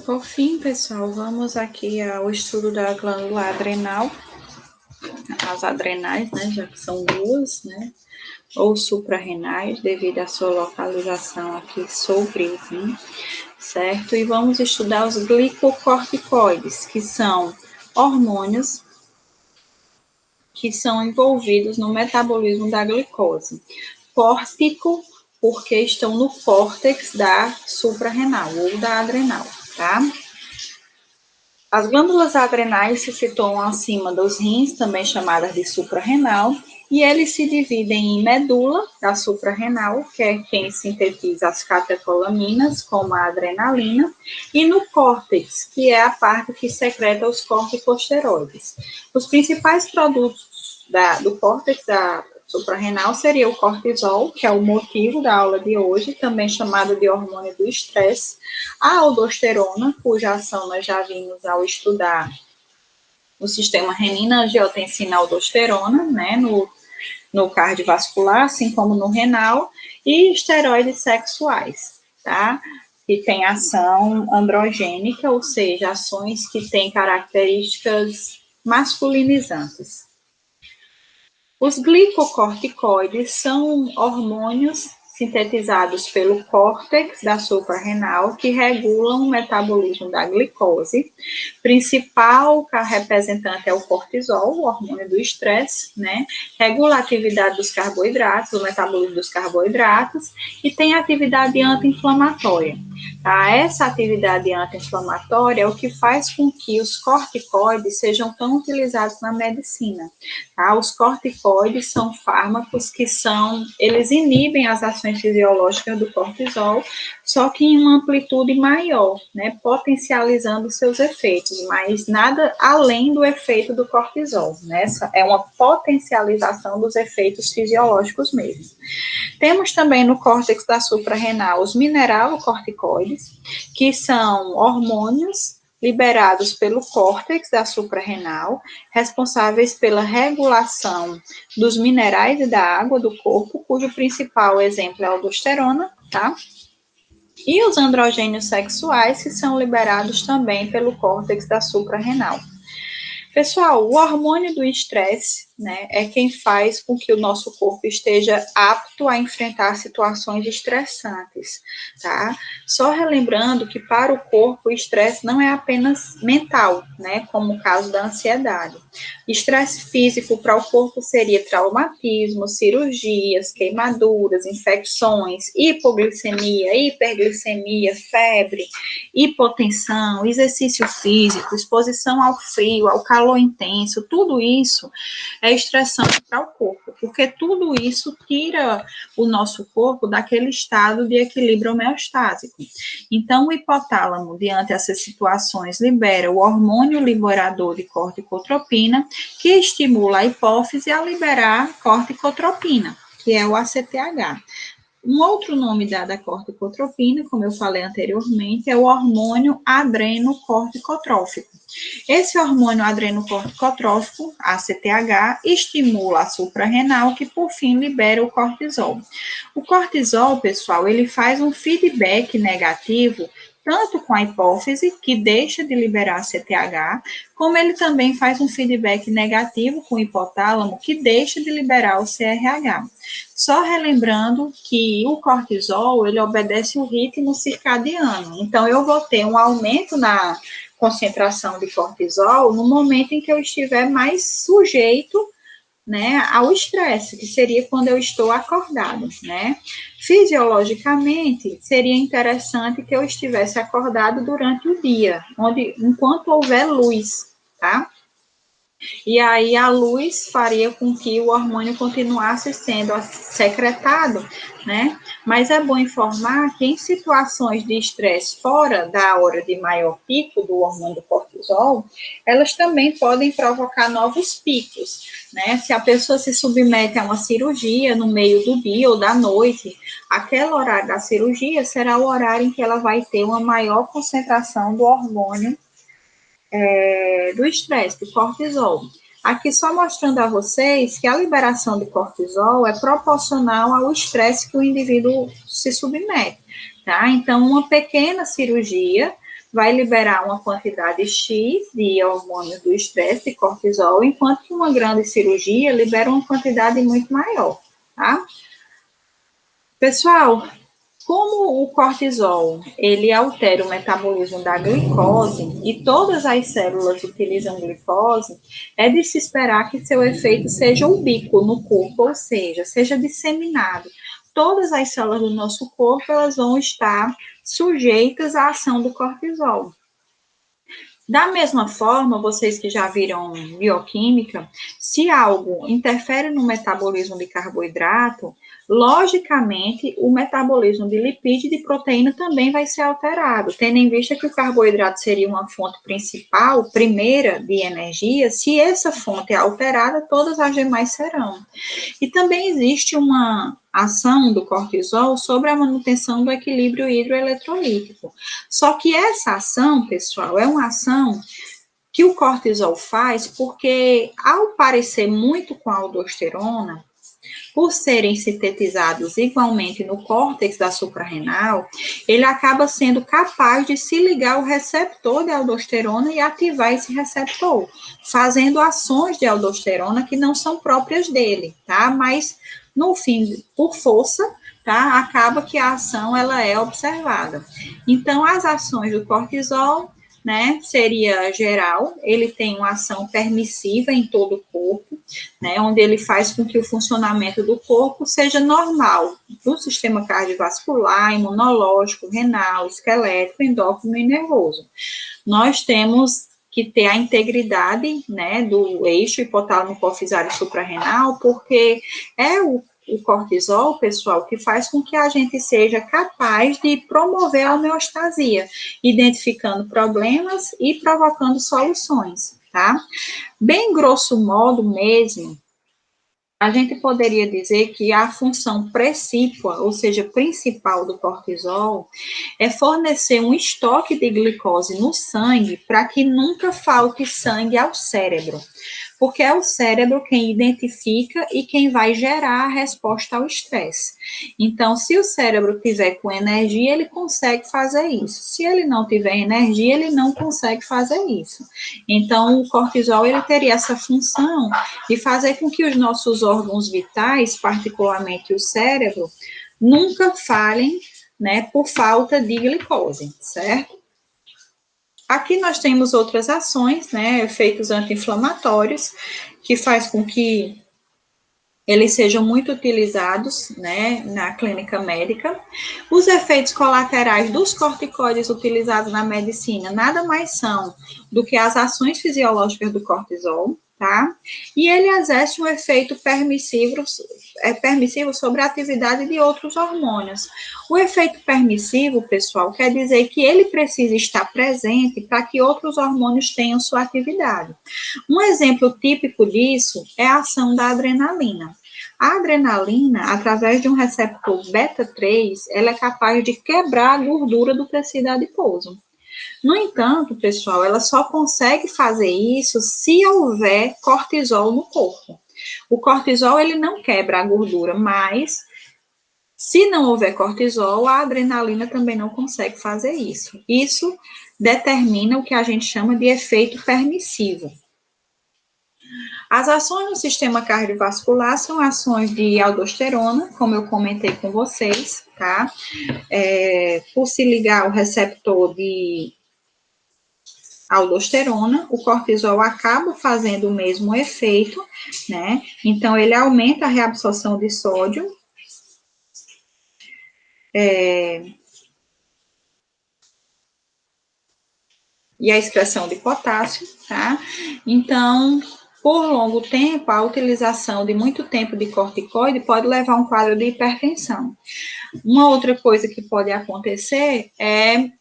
Por fim, pessoal, vamos aqui ao estudo da glândula adrenal, as adrenais, né, já que são duas, né, ou suprarrenais, devido à sua localização aqui sobre, né, certo? E vamos estudar os glicocorticoides, que são hormônios que são envolvidos no metabolismo da glicose. Córtico, porque estão no córtex da suprarrenal ou da adrenal, tá? As glândulas adrenais se situam acima dos rins, também chamadas de suprarrenal, e eles se dividem em medula, da suprarrenal, que é quem sintetiza as catecolaminas, como a adrenalina, e no córtex, que é a parte que secreta os corticosteroides. Os principais produtos do córtex da suprarrenal seria o cortisol, que é o motivo da aula de hoje, também chamado de hormônio do estresse, a aldosterona, cuja ação nós já vimos ao estudar o sistema renina-angiotensina-aldosterona, né, no cardiovascular, assim como no renal, e esteroides sexuais, tá? Que tem ação androgênica, ou seja, ações que têm características masculinizantes. Os glicocorticoides são hormônios sintetizados pelo córtex da suprarrenal que regulam o metabolismo da glicose. Principal representante é o cortisol, o hormônio do estresse, né? Regula a atividade dos carboidratos, o metabolismo dos carboidratos e tem atividade anti-inflamatória. Tá? Essa atividade anti-inflamatória é o que faz com que os corticoides sejam tão utilizados na medicina. Tá? Os corticoides são fármacos que eles inibem as ações fisiológicas do cortisol, só que em uma amplitude maior, né? Potencializando seus efeitos, mas nada além do efeito do cortisol, né? Essa é uma potencialização dos efeitos fisiológicos mesmo. Temos também no córtex da suprarrenal os mineralocorticoides, que são hormônios liberados pelo córtex da suprarrenal, responsáveis pela regulação dos minerais e da água do corpo, cujo principal exemplo é a aldosterona, tá? E os androgênios sexuais, que são liberados também pelo córtex da suprarrenal. Pessoal, o hormônio do estresse, né, é quem faz com que o nosso corpo esteja apto a enfrentar situações estressantes, tá? Só relembrando que para o corpo o estresse não é apenas mental, né, como o caso da ansiedade. Estresse físico para o corpo seria traumatismo, cirurgias, queimaduras, infecções, hipoglicemia, hiperglicemia, febre, hipotensão, exercício físico, exposição ao frio, ao calor intenso, tudo isso é estressante para o corpo, porque tudo isso tira o nosso corpo daquele estado de equilíbrio homeostático. Então, o hipotálamo, diante dessas situações, libera o hormônio liberador de corticotropina, que estimula a hipófise a liberar corticotropina, que é o ACTH. Um outro nome dado à corticotropina, como eu falei anteriormente, é o hormônio adrenocorticotrófico. Esse hormônio adrenocorticotrófico, ACTH, estimula a suprarrenal, que por fim libera o cortisol. O cortisol, pessoal, ele faz um feedback negativo tanto com a hipófise, que deixa de liberar CTH, como ele também faz um feedback negativo com o hipotálamo, que deixa de liberar o CRH. Só relembrando que o cortisol, ele obedece o ritmo circadiano. Então, eu vou ter um aumento na concentração de cortisol no momento em que eu estiver mais sujeito, né, ao estresse, que seria quando eu estou acordado, né? Fisiologicamente, seria interessante que eu estivesse acordado durante o dia, enquanto houver luz, tá? E aí a luz faria com que o hormônio continuasse sendo secretado, né? Mas é bom informar que em situações de estresse fora da hora de maior pico do hormônio do cortisol, elas também podem provocar novos picos, né? Se a pessoa se submete a uma cirurgia no meio do dia ou da noite, aquele horário da cirurgia será o horário em que ela vai ter uma maior concentração do hormônio do estresse, do cortisol. Aqui só mostrando a vocês que a liberação de cortisol é proporcional ao estresse que o indivíduo se submete, tá? Então, uma pequena cirurgia vai liberar uma quantidade X de hormônios do estresse, de cortisol, enquanto que uma grande cirurgia libera uma quantidade muito maior, tá? Pessoal, como o cortisol, ele altera o metabolismo da glicose e todas as células utilizam glicose, é de se esperar que seu efeito seja ubíquo no corpo, ou seja disseminado. Todas as células do nosso corpo, elas vão estar sujeitas à ação do cortisol. Da mesma forma, vocês que já viram bioquímica, se algo interfere no metabolismo de carboidrato, logicamente o metabolismo de lipídio e de proteína também vai ser alterado, tendo em vista que o carboidrato seria uma fonte principal, primeira de energia, se essa fonte é alterada, todas as demais serão. E também existe uma ação do cortisol sobre a manutenção do equilíbrio hidroeletrolítico. Só que essa ação, pessoal, é uma ação que o cortisol faz porque, ao parecer muito com a aldosterona, por serem sintetizados igualmente no córtex da suprarrenal, ele acaba sendo capaz de se ligar ao receptor de aldosterona e ativar esse receptor, fazendo ações de aldosterona que não são próprias dele, tá? Mas, no fim, por força, tá? Acaba que a ação, ela é observada. Então, as ações do cortisol, né, seria geral, ele tem uma ação permissiva em todo o corpo, né, onde ele faz com que o funcionamento do corpo seja normal, do sistema cardiovascular, imunológico, renal, esquelético, endócrino e nervoso. Nós temos que ter a integridade, né, do eixo hipotálamo hipofisário suprarrenal, porque é o cortisol, pessoal, que faz com que a gente seja capaz de promover a homeostasia, identificando problemas e provocando soluções, tá? Bem grosso modo mesmo, a gente poderia dizer que a função precípua, ou seja, principal do cortisol, é fornecer um estoque de glicose no sangue para que nunca falte sangue ao cérebro, porque é o cérebro quem identifica e quem vai gerar a resposta ao estresse. Então, se o cérebro tiver com energia, ele consegue fazer isso. Se ele não tiver energia, ele não consegue fazer isso. Então, o cortisol, ele teria essa função de fazer com que os nossos órgãos vitais, particularmente o cérebro, nunca falhem, né, por falta de glicose, certo? Aqui nós temos outras ações, né, efeitos anti-inflamatórios, que faz com que eles sejam muito utilizados, né, na clínica médica. Os efeitos colaterais dos corticoides utilizados na medicina nada mais são do que as ações fisiológicas do cortisol, tá? E ele exerce um efeito permissivo sobre a atividade de outros hormônios. O efeito permissivo, pessoal, quer dizer que ele precisa estar presente para que outros hormônios tenham sua atividade. Um exemplo típico disso é a ação da adrenalina. A adrenalina, através de um receptor beta-3, ela é capaz de quebrar a gordura do tecido adiposo. No entanto, pessoal, ela só consegue fazer isso se houver cortisol no corpo. O cortisol, ele não quebra a gordura, mas se não houver cortisol, a adrenalina também não consegue fazer isso. Isso determina o que a gente chama de efeito permissivo. As ações no sistema cardiovascular são ações de aldosterona, como eu comentei com vocês, tá? Por se ligar ao receptor de aldosterona, o cortisol acaba fazendo o mesmo efeito, né? Então, ele aumenta a reabsorção de sódio, e a excreção de potássio, tá? Então, por longo tempo, a utilização de muito tempo de corticoide pode levar a um quadro de hipertensão. Uma outra coisa que pode acontecer é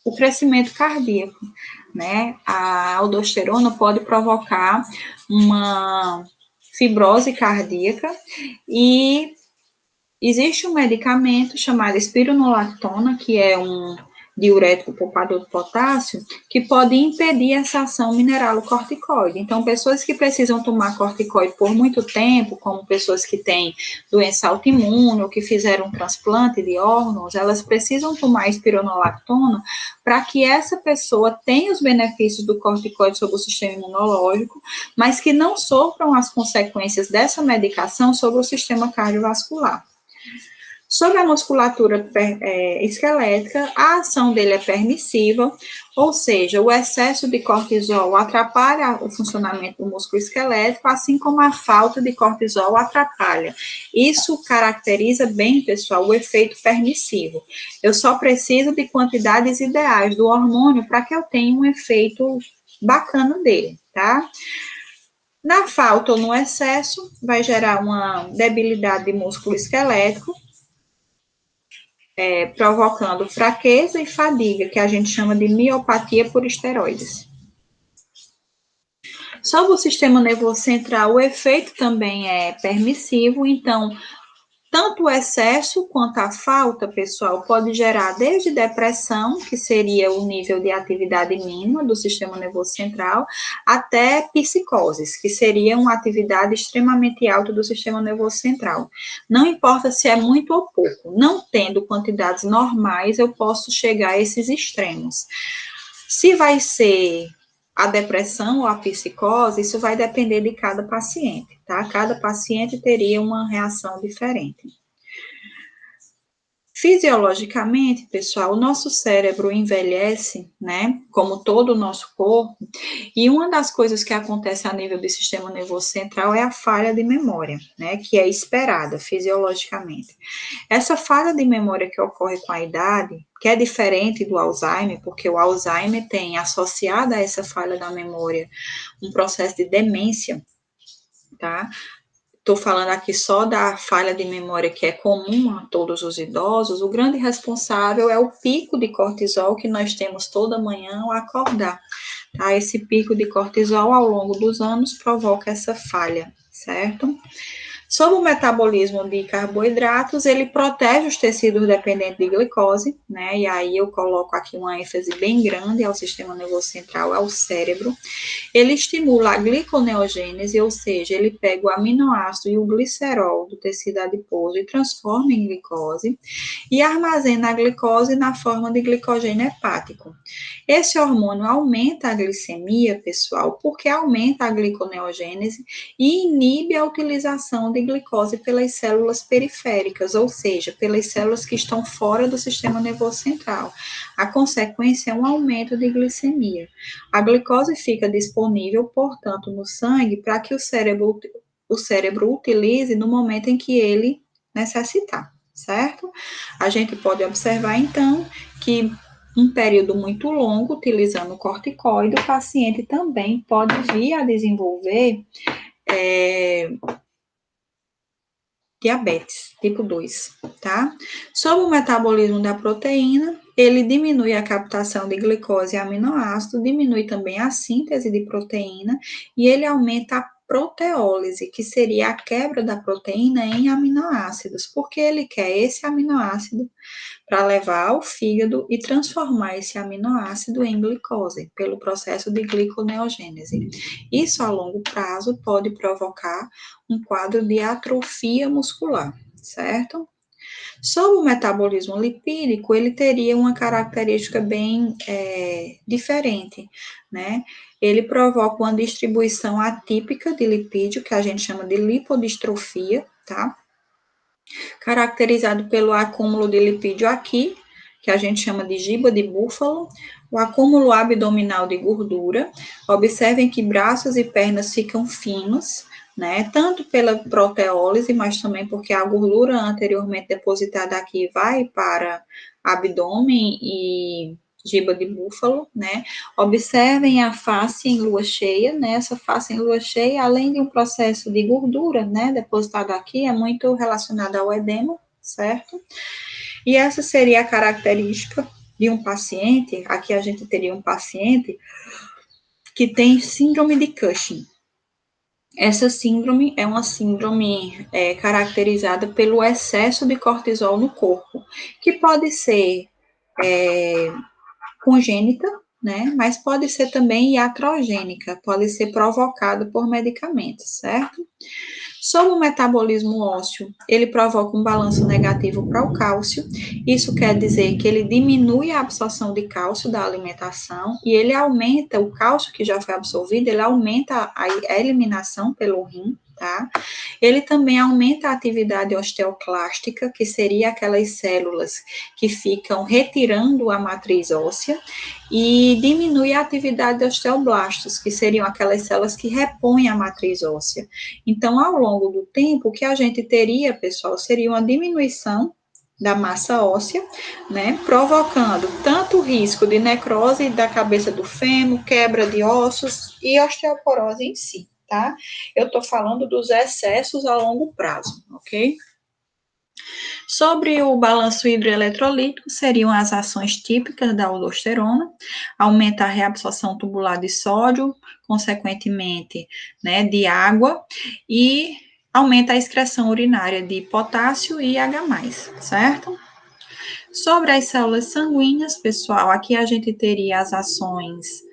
o crescimento cardíaco, né? A aldosterona pode provocar uma fibrose cardíaca e existe um medicamento chamado espironolactona, que é um diurético poupador de potássio, que pode impedir essa ação mineralocorticoide. Então, pessoas que precisam tomar corticoide por muito tempo, como pessoas que têm doença autoimune ou que fizeram um transplante de órgãos, elas precisam tomar espironolactona para que essa pessoa tenha os benefícios do corticoide sobre o sistema imunológico, mas que não sofram as consequências dessa medicação sobre o sistema cardiovascular. Sobre a musculatura esquelética, a ação dele é permissiva, ou seja, o excesso de cortisol atrapalha o funcionamento do músculo esquelético, assim como a falta de cortisol atrapalha. Isso caracteriza bem, pessoal, o efeito permissivo. Eu só preciso de quantidades ideais do hormônio para que eu tenha um efeito bacana dele, tá? Na falta ou no excesso, vai gerar uma debilidade de músculo esquelético, provocando fraqueza e fadiga, que a gente chama de miopatia por esteroides. Sobre o sistema nervoso central, o efeito também é permissivo, então, tanto o excesso quanto a falta, pessoal, pode gerar desde depressão, que seria o nível de atividade mínima do sistema nervoso central, até psicoses, que seria uma atividade extremamente alta do sistema nervoso central. Não importa se é muito ou pouco, não tendo quantidades normais, eu posso chegar a esses extremos. Se vai ser a depressão ou a psicose, isso vai depender de cada paciente, tá? Cada paciente teria uma reação diferente. Fisiologicamente, pessoal, o nosso cérebro envelhece, né, como todo o nosso corpo, e uma das coisas que acontece a nível do sistema nervoso central é a falha de memória, né, que é esperada fisiologicamente. Essa falha de memória que ocorre com a idade, que é diferente do Alzheimer, porque o Alzheimer tem associado a essa falha da memória um processo de demência, tá? Estou falando aqui só da falha de memória que é comum a todos os idosos. O grande responsável é o pico de cortisol que nós temos toda manhã ao acordar. Tá? Esse pico de cortisol ao longo dos anos provoca essa falha, certo? Sobre o metabolismo de carboidratos, ele protege os tecidos dependentes de glicose, né? E aí eu coloco aqui uma ênfase bem grande ao sistema nervoso central, ao cérebro. Ele estimula a gliconeogênese, ou seja, ele pega o aminoácido e o glicerol do tecido adiposo e transforma em glicose e armazena a glicose na forma de glicogênio hepático. Esse hormônio aumenta a glicemia, pessoal, porque aumenta a gliconeogênese e inibe a utilização de glicose pelas células periféricas, ou seja, pelas células que estão fora do sistema nervoso central. A consequência é um aumento de glicemia. A glicose fica disponível, portanto, no sangue para que o cérebro utilize no momento em que ele necessitar, certo? A gente pode observar, então, que um período muito longo, utilizando o corticoide, o paciente também pode vir a desenvolver diabetes tipo 2, tá? Sobre o metabolismo da proteína, ele diminui a captação de glicose e aminoácido, diminui também a síntese de proteína e ele aumenta a proteólise, que seria a quebra da proteína em aminoácidos, porque ele quer esse aminoácido para levar ao fígado e transformar esse aminoácido em glicose, pelo processo de gliconeogênese. Isso, a longo prazo, pode provocar um quadro de atrofia muscular, certo? Sobre o metabolismo lipídico, ele teria uma característica bem diferente, né? Ele provoca uma distribuição atípica de lipídio, que a gente chama de lipodistrofia, tá? Caracterizado pelo acúmulo de lipídio aqui, que a gente chama de giba de búfalo, o acúmulo abdominal de gordura. Observem que braços e pernas ficam finos, né? Tanto pela proteólise, mas também porque a gordura anteriormente depositada aqui vai para abdômen e giba de búfalo, né? Observem a face em lua cheia, né? Essa face em lua cheia, além de um processo de gordura, né, depositado aqui, é muito relacionada ao edema, certo? E essa seria a característica de um paciente. Aqui a gente teria um paciente que tem síndrome de Cushing. Essa síndrome é uma síndrome caracterizada pelo excesso de cortisol no corpo, que pode ser congênita, né? Mas pode ser também iatrogênica, pode ser provocado por medicamentos, certo? Sobre o metabolismo ósseo, ele provoca um balanço negativo para o cálcio. Isso quer dizer que ele diminui a absorção de cálcio da alimentação e ele aumenta o cálcio que já foi absorvido, ele aumenta a eliminação pelo rim, tá? Ele também aumenta a atividade osteoclástica, que seria aquelas células que ficam retirando a matriz óssea, e diminui a atividade de osteoblastos, que seriam aquelas células que repõem a matriz óssea. Então, ao longo do tempo, o que a gente teria, pessoal, seria uma diminuição da massa óssea, né, provocando tanto o risco de necrose da cabeça do fêmur, quebra de ossos e osteoporose em si, tá? Eu estou falando dos excessos a longo prazo, ok? Sobre o balanço hidroeletrolítico, seriam as ações típicas da aldosterona, aumenta a reabsorção tubular de sódio, consequentemente, né, de água, e aumenta a excreção urinária de potássio e H+, certo? Sobre as células sanguíneas, pessoal, aqui a gente teria as ações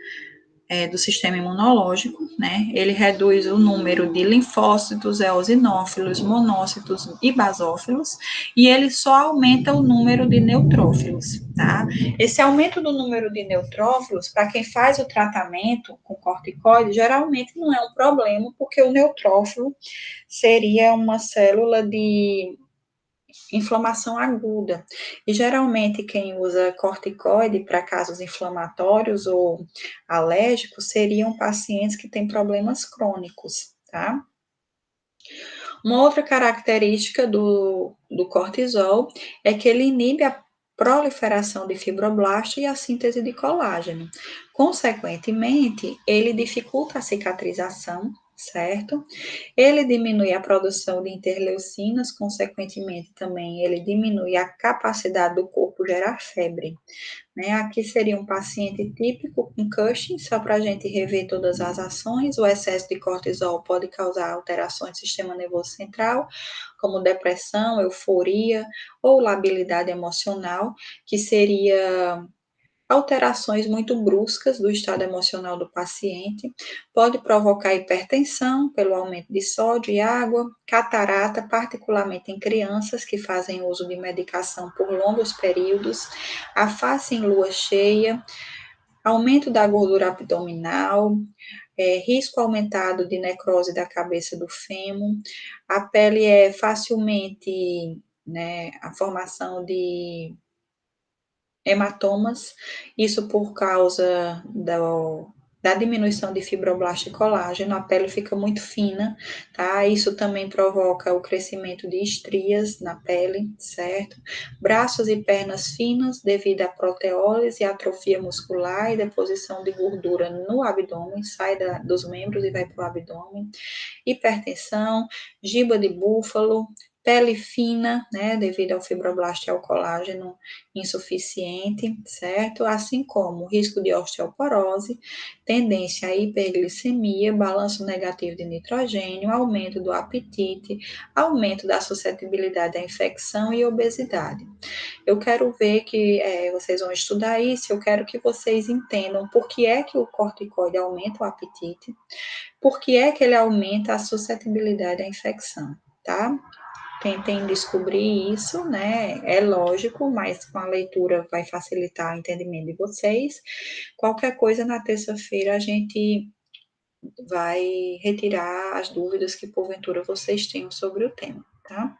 do sistema imunológico, né? Ele reduz o número de linfócitos, eosinófilos, monócitos e basófilos, e ele só aumenta o número de neutrófilos, tá? Esse aumento do número de neutrófilos, para quem faz o tratamento com corticoide, geralmente não é um problema, porque o neutrófilo seria uma célula de inflamação aguda. E geralmente quem usa corticoide para casos inflamatórios ou alérgicos seriam pacientes que têm problemas crônicos, tá? Uma outra característica do cortisol é que ele inibe a proliferação de fibroblasto e a síntese de colágeno. Consequentemente, ele dificulta a cicatrização, certo? Ele diminui a produção de interleucinas, consequentemente também ele diminui a capacidade do corpo gerar febre, né? Aqui seria um paciente típico com Cushing, só para a gente rever todas as ações. O excesso de cortisol pode causar alterações do sistema nervoso central, como depressão, euforia ou labilidade emocional, que seria alterações muito bruscas do estado emocional do paciente, pode provocar hipertensão pelo aumento de sódio e água, catarata, particularmente em crianças que fazem uso de medicação por longos períodos, a face em lua cheia, aumento da gordura abdominal, risco aumentado de necrose da cabeça do fêmur, a pele é facilmente, né, a formação de hematomas, isso por causa da diminuição de fibroblasto e colágeno, a pele fica muito fina, tá? Isso também provoca o crescimento de estrias na pele, certo? Braços e pernas finas devido à proteólise, atrofia muscular e deposição de gordura no abdômen, sai dos membros e vai para o abdômen. Hipertensão, giba de búfalo, pele fina, né, devido ao fibroblasto e ao colágeno insuficiente, certo? Assim como risco de osteoporose, tendência à hiperglicemia, balanço negativo de nitrogênio, aumento do apetite, aumento da suscetibilidade à infecção e obesidade. Eu quero ver que vocês vão estudar isso, eu quero que vocês entendam por que é que o corticoide aumenta o apetite, por que é que ele aumenta a suscetibilidade à infecção, tá? Tentem descobrir isso, né? É lógico, mas com a leitura vai facilitar o entendimento de vocês. Qualquer coisa na terça-feira a gente vai retirar as dúvidas que porventura vocês tenham sobre o tema, tá?